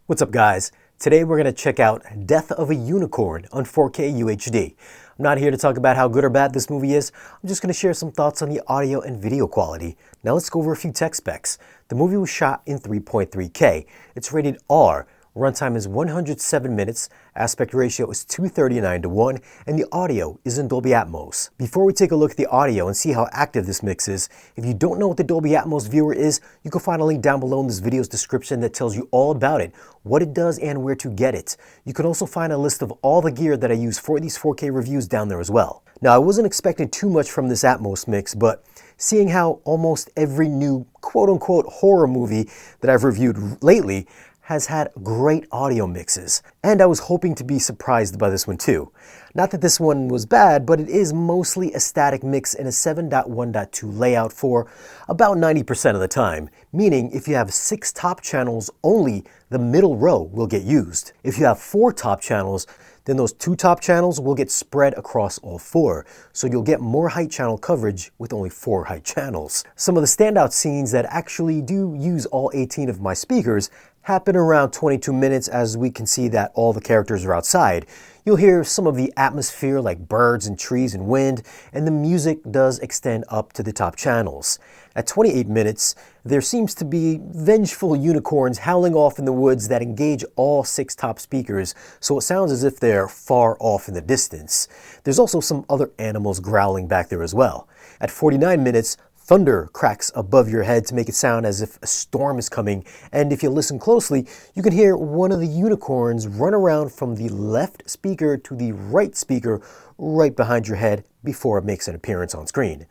What's up, guys? Today we're going to check out Death of a Unicorn on 4K UHD. I'm not here to talk about how good or bad this movie is. I'm just going to share some thoughts on the audio and video quality. Now let's go over a few tech specs. The movie was shot in 3.3K. It's rated R. Runtime is 107 minutes, aspect ratio is 239:1, and the audio is in Dolby Atmos. Before we take a look at the audio and see how active this mix is, if you don't know what the Dolby Atmos viewer is, you can find a link down below in this video's description that tells you all about it, what it does, and where to get it. You can also find a list of all the gear that I use for these 4K reviews down there as well. Now, I wasn't expecting too much from this Atmos mix, but seeing how almost every new quote-unquote horror movie that I've reviewed lately has had great audio mixes, and I was hoping to be surprised by this one too. Not that this one was bad, but it is mostly a static mix in a 7.1.2 layout for about 90% of the time, meaning if you have 6 top channels, only the middle row will get used. If you have 4 top channels, then those 2 top channels will get spread across all 4, so you'll get more height channel coverage with only 4 height channels. Some of the standout scenes that actually do use all 18 of my speakers happen around 22 minutes, as we can see that all the characters are outside. You'll hear some of the atmosphere like birds and trees and wind, and the music does extend up to the top channels. At 28 minutes, there seems to be vengeful unicorns howling off in the woods that engage all 6 top speakers, so it sounds as if they're far off in the distance. There's also some other animals growling back there as well. At 49 minutes, thunder cracks above your head to make it sound as if a storm is coming, and if you listen closely, you can hear one of the unicorns run around from the left speaker to the right speaker right behind your head before it makes an appearance on screen.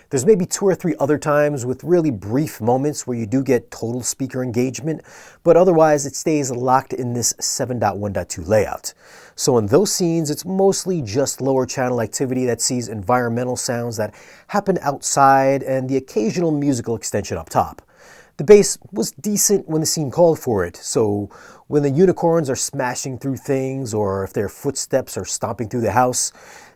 There's maybe 2 or 3 other times with really brief moments where you do get total speaker engagement, but otherwise it stays locked in this 7.1.2 layout. So in those scenes, it's mostly just lower channel activity that sees environmental sounds that happen outside and the occasional musical extension up top. The bass was decent when the scene called for it, so when the unicorns are smashing through things or if their footsteps are stomping through the house,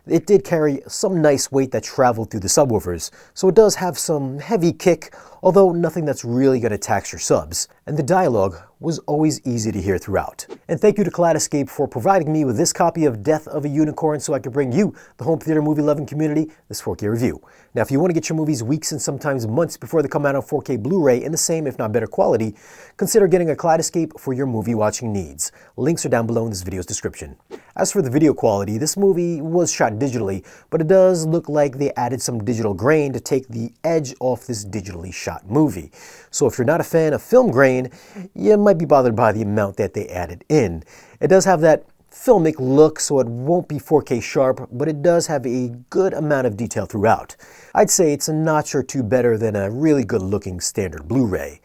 it did carry some nice weight that traveled through the subwoofers, so it does have some heavy kick, although nothing that's really going to tax your subs. And the dialogue was always easy to hear throughout. And thank you to Kaleidescape for providing me with this copy of Death of a Unicorn so I could bring you, the home theater movie-loving community, this 4K review. Now, if you want to get your movies weeks and sometimes months before they come out on 4K Blu-ray in the same, if not better quality, consider getting a Kaleidescape for your movie watching needs. Links are down below in this video's description. As for the video quality, this movie was shot digitally, but it does look like they added some digital grain to take the edge off this digitally shot movie. So if you're not a fan of film grain, you might be bothered by the amount that they added in. It does have that filmic look, so it won't be 4K sharp, but it does have a good amount of detail throughout. I'd say it's a notch or 2 better than a really good looking standard Blu-ray.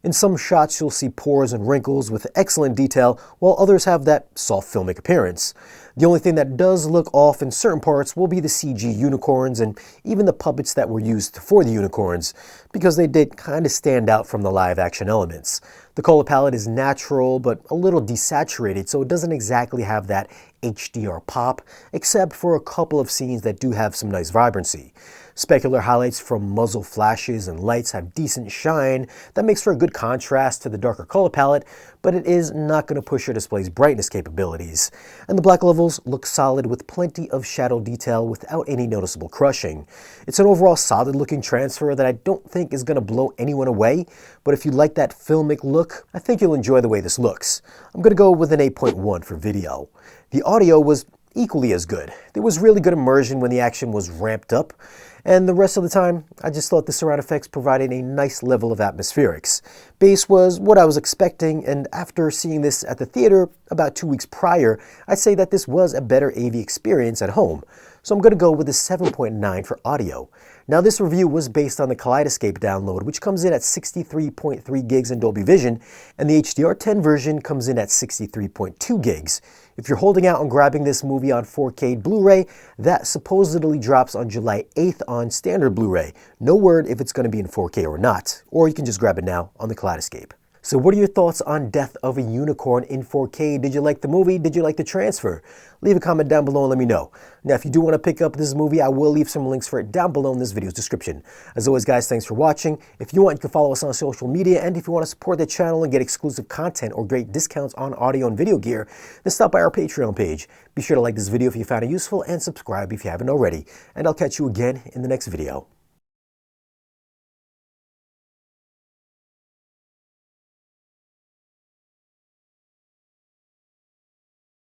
In some shots, you'll see pores and wrinkles with excellent detail, while others have that soft filmic appearance. The only thing that does look off in certain parts will be the CG unicorns and even the puppets that were used for the unicorns, because they did kind of stand out from the live action elements. The color palette is natural, but a little desaturated, so it doesn't exactly have that HDR pop, except for a couple of scenes that do have some nice vibrancy. Specular highlights from muzzle flashes and lights have decent shine that makes for a good contrast to the darker color palette, but it is not going to push your display's brightness capabilities. And the black levels look solid with plenty of shadow detail without any noticeable crushing. It's an overall solid looking transfer that I don't think is going to blow anyone away, but if you like that filmic look, I think you'll enjoy the way this looks. I'm going to go with an 8.1 for video. The audio was equally as good. There was really good immersion when the action was ramped up, and the rest of the time, I just thought the surround effects provided a nice level of atmospherics. Bass was what I was expecting, and after seeing this at the theater about 2 weeks prior, I'd say that this was a better AV experience at home. So I'm going to go with a 7.9 for audio. Now, this review was based on the Kaleidescape download, which comes in at 63.3 gigs in Dolby Vision, and the HDR10 version comes in at 63.2 gigs. If you're holding out on grabbing this movie on 4K Blu-ray, that supposedly drops on July 8th on standard Blu-ray. No word if it's going to be in 4K or not, or you can just grab it now on the Kaleidescape. So what are your thoughts on Death of a Unicorn in 4K? Did you like the movie? Did you like the transfer? Leave a comment down below and let me know. Now, if you do want to pick up this movie, I will leave some links for it down below in this video's description. As always, guys, thanks for watching. If you want, you can follow us on social media, and if you want to support the channel and get exclusive content or great discounts on audio and video gear, then stop by our Patreon page. Be sure to like this video if you found it useful and subscribe if you haven't already. And I'll catch you again in the next video.